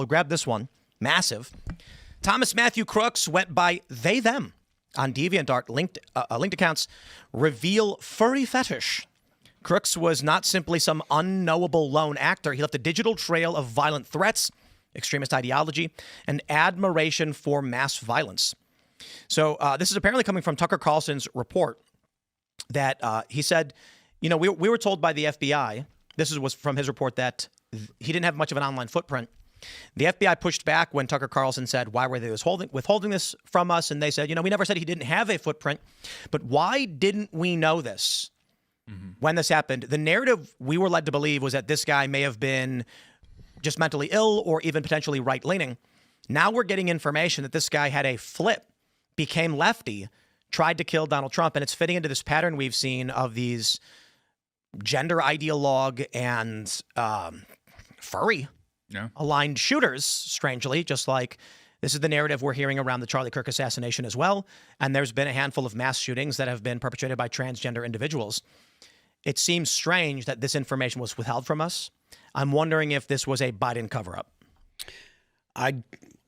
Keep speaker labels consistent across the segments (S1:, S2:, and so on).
S1: we'll grab this one. Massive. Thomas Matthew Crooks went by they, them on DeviantArt. Linked accounts reveal furry fetish. Crooks was not simply some unknowable lone actor. He left a digital trail of violent threats, extremist ideology, and admiration for mass violence. So this is apparently coming from Tucker Carlson's report that he said, we were told by the FBI, this was from his report, that he didn't have much of an online footprint. The FBI pushed back when Tucker Carlson said, why were they withholding this from us? And they said, we never said he didn't have a footprint, but why didn't we know this when this happened? The narrative we were led to believe was that this guy may have been just mentally ill or even potentially right-leaning. Now we're getting information that this guy had a flip, became lefty, tried to kill Donald Trump, and it's fitting into this pattern we've seen of these gender ideologue and furry aligned shooters, strangely, just like this is the narrative we're hearing around the Charlie Kirk assassination as well. And there's been a handful of mass shootings that have been perpetrated by transgender individuals. It seems strange that this information was withheld from us. I'm wondering if this was a Biden cover-up.
S2: I'm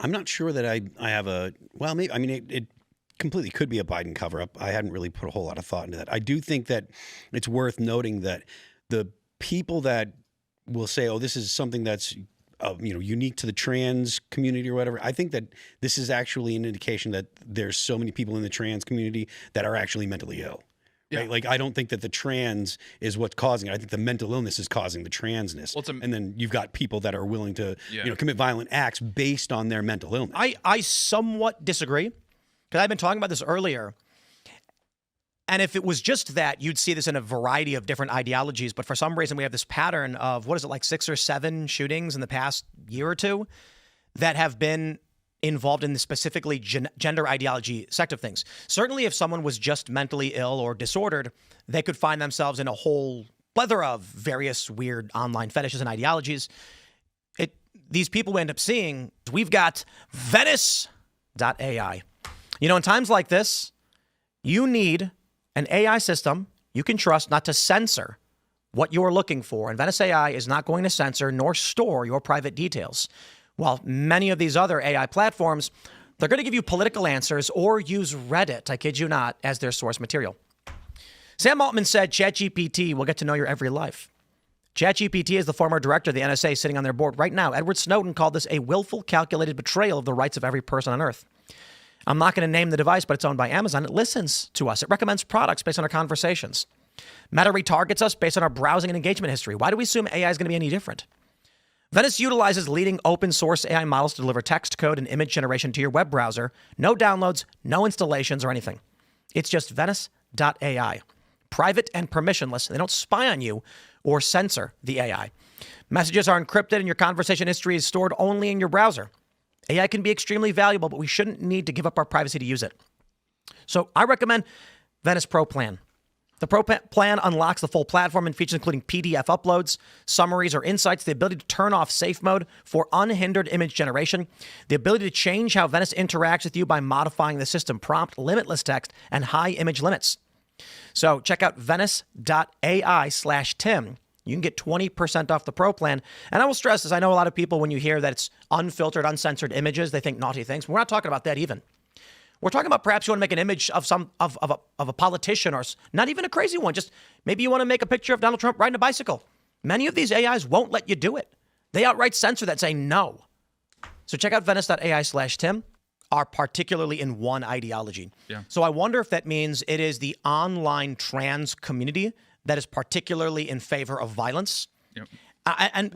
S2: not sure that I have a, well, maybe, I mean, it completely could be a Biden cover-up. I hadn't really put a whole lot of thought into that. I do think that it's worth noting that the people that will say, oh, this is something that's unique to the trans community or whatever, I think that this is actually an indication that there's so many people in the trans community that are actually mentally ill. Right? Like, I don't think that the trans is what's causing it. I think the mental illness is causing the transness. Well, and then you've got people that are willing to commit violent acts based on their mental illness.
S1: I somewhat disagree, because I've been talking about this earlier. And if it was just that, you'd see this in a variety of different ideologies. But for some reason, we have this pattern of, 6 or 7 shootings in the past year or two that have been involved in the specifically gender ideology sect of things. Certainly, if someone was just mentally ill or disordered, they could find themselves in a whole plethora of various weird online fetishes and ideologies. These people we end up seeing, we've got Venice.ai. In times like this, you need an AI system you can trust not to censor what you're looking for. And Venice AI is not going to censor nor store your private details. While many of these other AI platforms, they're going to give you political answers or use Reddit, I kid you not, as their source material. Sam Altman said ChatGPT will get to know your every life. ChatGPT is the former director of the NSA sitting on their board right now. Edward Snowden called this a willful, calculated betrayal of the rights of every person on Earth. I'm not going to name the device, but it's owned by Amazon. It listens to us. It recommends products based on our conversations. Meta retargets us based on our browsing and engagement history. Why do we assume AI is going to be any different? Venice utilizes leading open source AI models to deliver text, code, and image generation to your web browser. No downloads, no installations or anything. It's just Venice.ai. Private and permissionless. They don't spy on you or censor the AI. Messages are encrypted and your conversation history is stored only in your browser. AI can be extremely valuable, but we shouldn't need to give up our privacy to use it. So I recommend Venice Pro Plan. The Pro Plan unlocks the full platform and features including PDF uploads, summaries, or insights, the ability to turn off safe mode for unhindered image generation, the ability to change how Venice interacts with you by modifying the system prompt, limitless text, and high image limits. So check out Venice.ai/Tim. You can get 20% off the Pro Plan. And I will stress this. I know a lot of people, when you hear that it's unfiltered, uncensored images, they think naughty things. We're not talking about that even. We're talking about perhaps you want to make an image of a politician, or not even a crazy one. Just maybe you want to make a picture of Donald Trump riding a bicycle. Many of these AIs won't let you do it. They outright censor that, say no. So check out Venice.ai/Tim, are particularly in one ideology. Yeah. So I wonder if that means it is the online trans community that is particularly in favor of violence. Yep. And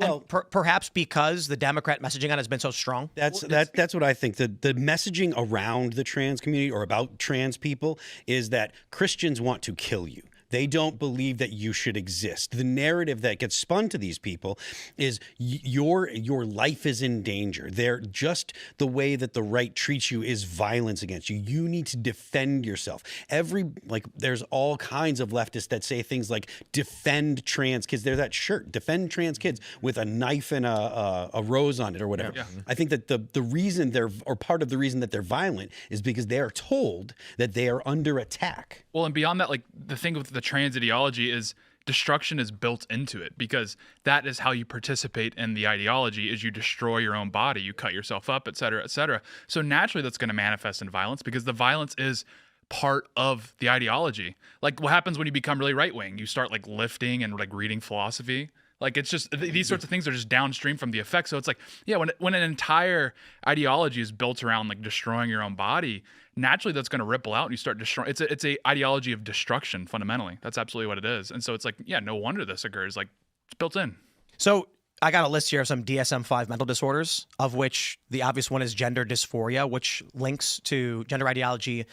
S1: perhaps because the Democrat messaging on it has been so strong.
S2: That's what I think. The messaging around the trans community or about trans people is that Christians want to kill you. They don't believe that you should exist. The narrative that gets spun to these people is your life is in danger. They're just the way that the right treats you is violence against you. You need to defend yourself. There's all kinds of leftists that say things like defend trans kids. There's that shirt, defend trans kids, with a knife and a rose on it or whatever. Yeah. I think that the reason part of the reason that they're violent is because they are told that they are under attack.
S3: Well, and beyond that, like the thing with the trans ideology is destruction is built into it, because that is how you participate in the ideology, is you destroy your own body, you cut yourself up, et cetera, et cetera. So naturally that's going to manifest in violence, because the violence is part of the ideology. Like what happens when you become really right-wing? You start like lifting and like reading philosophy. Like it's just these sorts of things are just downstream from the effect. So it's like, yeah, when an entire ideology is built around like destroying your own body, naturally that's going to ripple out and you start destroying. It's a ideology of destruction fundamentally. That's absolutely what it is. And so it's like, yeah, no wonder this occurs. Like it's built in.
S1: So I got a list here of some DSM-5 mental disorders, of which the obvious one is gender dysphoria, which links to gender ideology.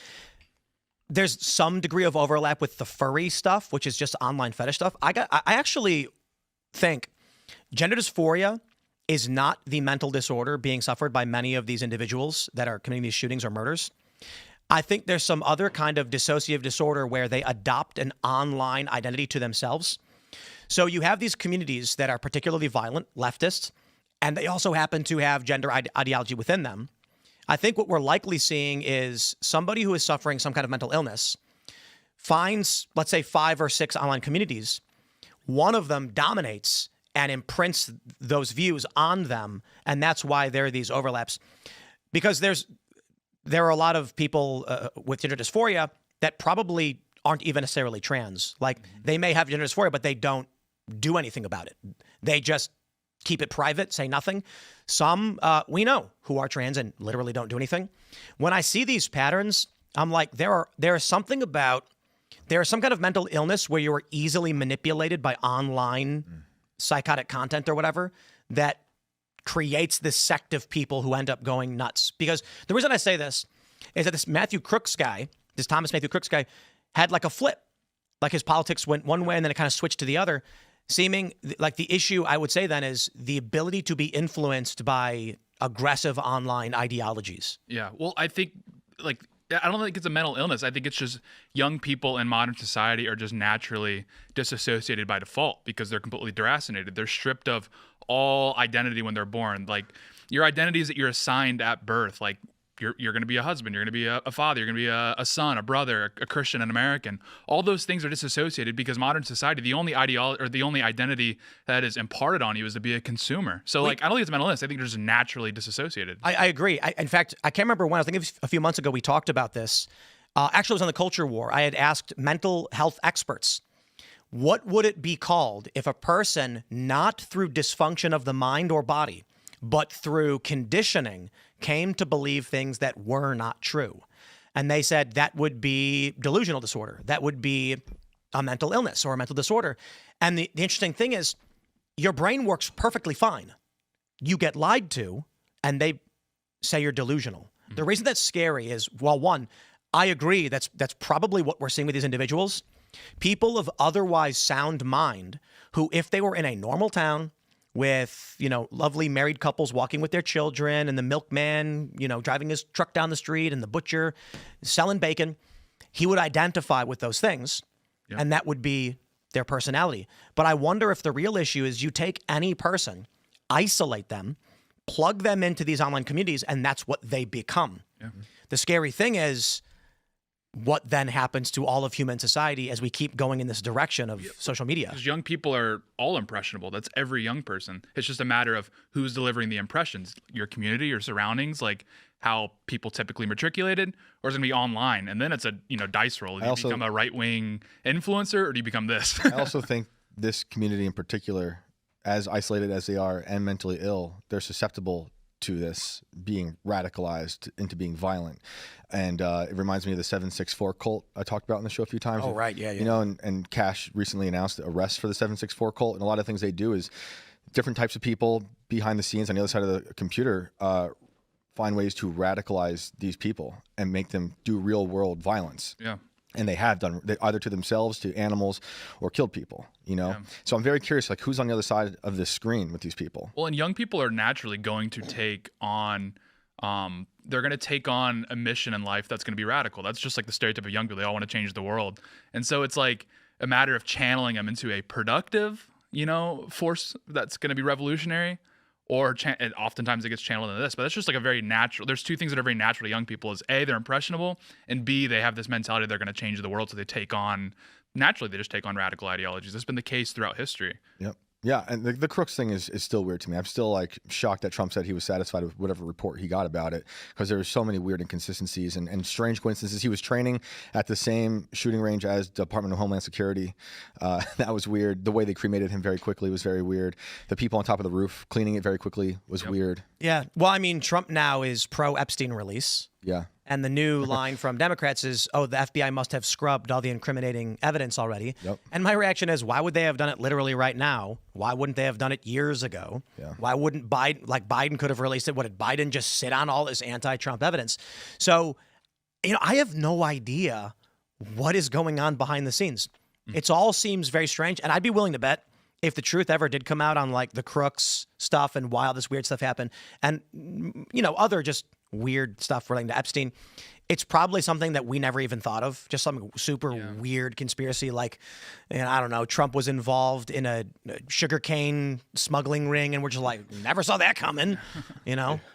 S1: There's some degree of overlap with the furry stuff, which is just online fetish stuff. I actually think gender dysphoria is not the mental disorder being suffered by many of these individuals that are committing these shootings or murders. I think there's some other kind of dissociative disorder where they adopt an online identity to themselves. So you have these communities that are particularly violent, leftists, and they also happen to have gender ideology within them. I think what we're likely seeing is somebody who is suffering some kind of mental illness finds, let's say, 5 or 6 online communities. One of them dominates and imprints those views on them, and that's why there are these overlaps. Because there are a lot of people with gender dysphoria that probably aren't even necessarily trans. Like they may have gender dysphoria, but they don't do anything about it. They just keep it private, say nothing. Some we know who are trans and literally don't do anything. When I see these patterns, I'm like, there is some kind of mental illness where you are easily manipulated by online psychotic content or whatever that creates this sect of people who end up going nuts. Because the reason I say this is that this Thomas Matthew Crooks guy, had like a flip. Like his politics went one way and then it kind of switched to the other. Seeming like the issue, I would say then, is the ability to be influenced by aggressive online ideologies.
S3: Yeah. Well, I think I don't think it's a mental illness. I think it's just young people in modern society are just naturally disassociated by default because they're completely deracinated. They're stripped of all identity when they're born. Like your identities that you're assigned at birth, like you're going to be a husband, you're going to be a father, you're going to be a son, a brother, a Christian, an American. All those things are disassociated because modern society, the only ideology or the only identity that is imparted on you is to be a consumer. So I don't think it's mental illness. I think they're just naturally disassociated.
S1: I agree. In fact, I can't remember when. I think it was a few months ago we talked about this. Actually, it was on the Culture War. I had asked mental health experts, what would it be called if a person, not through dysfunction of the mind or body, but through conditioning, came to believe things that were not true? And they said that would be delusional disorder. That would be a mental illness or a mental disorder. And the interesting thing is your brain works perfectly fine. You get lied to and they say you're delusional. Mm-hmm. The reason that's scary is, well, one, I agree that's probably what we're seeing with these individuals. People of otherwise sound mind who, if they were in a normal town with, lovely married couples walking with their children and the milkman, driving his truck down the street and the butcher selling bacon, he would identify with those things. Yep. And that would be their personality. But I wonder if the real issue is you take any person, isolate them, plug them into these online communities, and that's what they become. Yeah. The scary thing is what then happens to all of human society as we keep going in this direction of social media.
S3: Because young people are all impressionable. That's every young person. It's just a matter of who's delivering the impressions. Your community, your surroundings, like how people typically matriculated, or is it going to be online? And then it's a dice roll. Do you become a right-wing influencer, or do you become this?
S4: I also think this community in particular, as isolated as they are and mentally ill, they're susceptible to this being radicalized into being violent. And it reminds me of the 764 cult I talked about in the show a few times.
S1: Oh, right. Yeah.
S4: And Cash recently announced arrests for the 764 cult. And a lot of things they do is different types of people behind the scenes on the other side of the computer find ways to radicalize these people and make them do real world violence.
S3: Yeah.
S4: And they have done either to themselves, to animals, or killed people, Yeah. So I'm very curious, like, who's on the other side of the screen with these people?
S3: Well, and young people are naturally going to take on, they're going to take on a mission in life that's going to be radical. That's just like the stereotype of young people. They all want to change the world. And so it's like a matter of channeling them into a productive, force that's going to be revolutionary. Or oftentimes it gets channeled into this, but that's just like a very natural. There's two things that are very natural to young people: is A, they're impressionable, and B, they have this mentality they're going to change the world, so they take on naturally they just take on radical ideologies. That's been the case throughout history.
S4: Yep. Yeah, and the crooks thing is still weird to me. I'm still like shocked that Trump said he was satisfied with whatever report he got about it, because there were so many weird inconsistencies and strange coincidences. He was training at the same shooting range as Department of Homeland Security. That was weird. The way they cremated him very quickly was very weird. The people on top of the roof cleaning it very quickly was weird.
S1: Yeah. Well, I mean, Trump now is pro Epstein release.
S4: Yeah.
S1: And the new line from Democrats is, oh, the FBI must have scrubbed all the incriminating evidence already.
S4: Yep.
S1: And my reaction is, why would they have done it literally right now? Why wouldn't they have done it years ago?
S4: Yeah.
S1: Why wouldn't Biden could have released it? What, did Biden just sit on all this anti-Trump evidence? So, I have no idea what is going on behind the scenes. It all seems very strange. And I'd be willing to bet if the truth ever did come out on like the crooks stuff and why all this weird stuff happened and, other just weird stuff relating to Epstein, it's probably something that we never even thought of. Just some super weird conspiracy, like, I don't know, Trump was involved in a sugarcane smuggling ring, and we're just like, never saw that coming.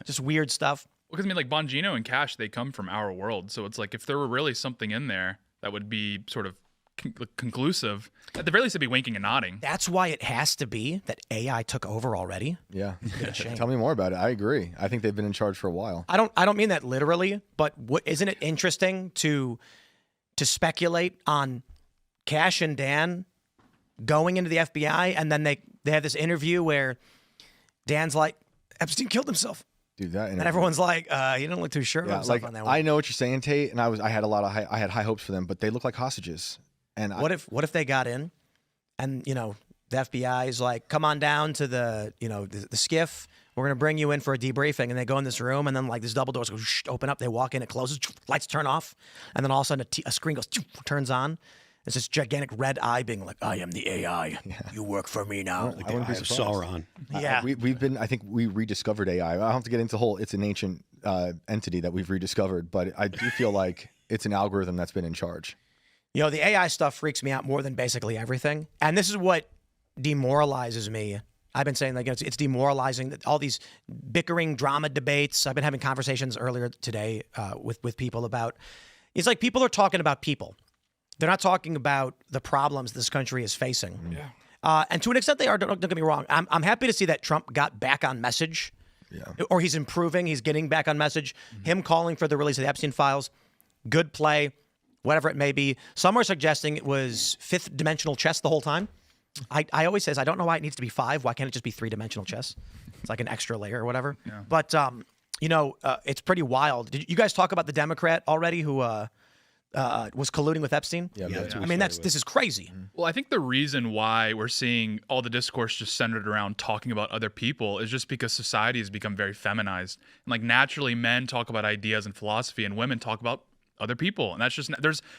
S1: Just weird stuff.
S3: Well, because I mean, like Bongino and Cash, they come from our world, so it's like if there were really something in there that would be sort of conclusive, at the very least, it'd be winking and nodding.
S1: That's why it has to be that AI took over already.
S4: Yeah. Tell me more about it. I agree. I think they've been in charge for a while.
S1: I don't mean that literally, but isn't it interesting to speculate on Cash and Dan going into the FBI, and then they have this interview where Dan's like, Epstein killed himself.
S4: Dude, that
S1: and everyone's like, you don't look too sure about himself on that one.
S4: I know what you're saying, Tate, and I had high hopes for them, but they look like hostages. And
S1: what if they got in, and the FBI is like, come on down to the the skiff. We're gonna bring you in for a debriefing, and they go in this room, and then like these double doors go open up. They walk in, it closes, lights turn off, and then all of a sudden a screen goes turns on. It's this gigantic red eye being like, I am the AI. Yeah. You work for me now.
S2: Like the eye of Sauron.
S1: Yeah.
S4: I think we rediscovered AI. I don't have to get into the whole, it's an ancient entity that we've rediscovered, but I do feel like it's an algorithm that's been in charge.
S1: The AI stuff freaks me out more than basically everything. And this is what demoralizes me. I've been saying, like, it's demoralizing that all these bickering drama debates. I've been having conversations earlier today with people about, it's like people are talking about people. They're not talking about the problems this country is facing. Yeah. And to an extent they are, don't get me wrong. I'm happy to see that Trump got back on message. Yeah. Or he's improving, he's getting back on message. Mm-hmm. Him calling for the release of the Epstein files, good play, whatever it may be. Some are suggesting it was fifth dimensional chess the whole time. I always says, I don't know why it needs to be 5. Why can't it just be 3-dimensional chess? It's like an extra layer or whatever. Yeah. But, it's pretty wild. Did you guys talk about the Democrat already who was colluding with Epstein?
S4: Yeah.
S1: I mean, this is crazy.
S3: Well, I think the reason why we're seeing all the discourse just centered around talking about other people is just because society has become very feminized. And like naturally men talk about ideas and philosophy, and women talk about other people. And that's just,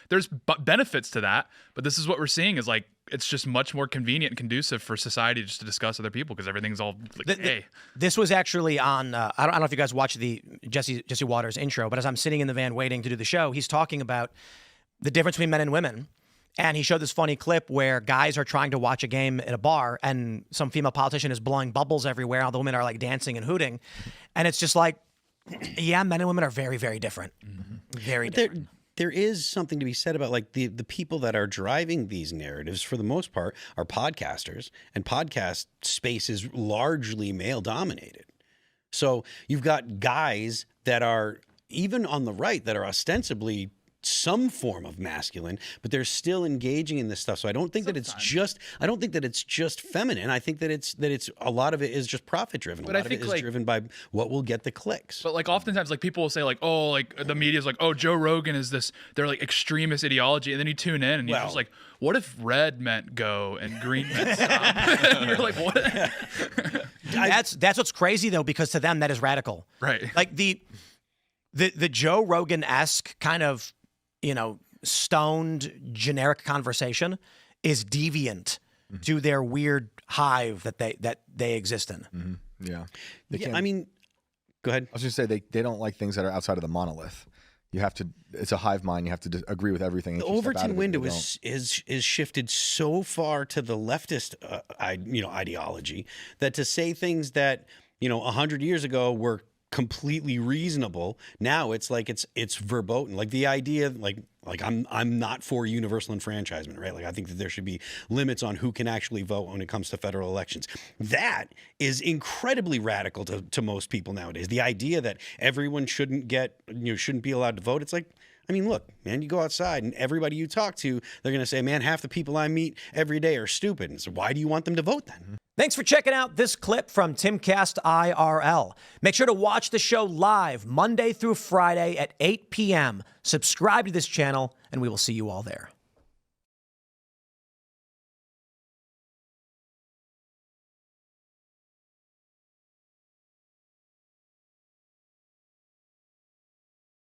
S3: there's benefits to that, but this is what we're seeing is like, it's just much more convenient and conducive for society just to discuss other people because everything's all like, hey.
S1: This was actually on, I don't know if you guys watched the Jesse Waters intro, but as I'm sitting in the van waiting to do the show, he's talking about the difference between men and women. And he showed this funny clip where guys are trying to watch a game at a bar and some female politician is blowing bubbles everywhere. All the women are like dancing and hooting. And it's just like, yeah, men and women are very, very different. Mm-hmm. Very different.
S2: There is something to be said about like the people that are driving these narratives for the most part are podcasters, and podcast space is largely male dominated. So you've got guys that are even on the right that are ostensibly some form of masculine, but they're still engaging in this stuff. So I don't think that it's just feminine. I think that it's a lot of it is just profit driven.
S3: But
S2: a lot of it is driven by what will get the clicks.
S3: But like oftentimes like people will say like, oh, like the media's like, oh, Joe Rogan is this, they're like extremist ideology. And then you tune in and you're just like, what if red meant go and green meant stop? And you're like, what?
S1: That's what's crazy though, because to them that is radical.
S3: Right.
S1: Like the Joe Rogan-esque kind of, stoned generic conversation is deviant to their weird hive that they exist in.
S4: Mm-hmm. Yeah.
S2: I mean, go ahead.
S4: I was going to say they don't like things that are outside of the monolith. You have to. It's a hive mind. You have to agree with everything.
S2: The Overton window is shifted so far to the leftist, ideology that to say things that 100 years ago were completely reasonable. Now it's like it's verboten. Like the idea, like I'm not for universal enfranchisement, right? Like I think that there should be limits on who can actually vote when it comes to federal elections. That is incredibly radical to most people nowadays. The idea that everyone shouldn't be allowed to vote. It's like, I mean, look, man, you go outside and everybody you talk to, they're going to say, man, half the people I meet every day are stupid. And so why do you want them to vote then?
S1: Thanks for checking out this clip from Timcast IRL. Make sure to watch the show live Monday through Friday at 8 p.m. Subscribe to this channel, and we will see you all there.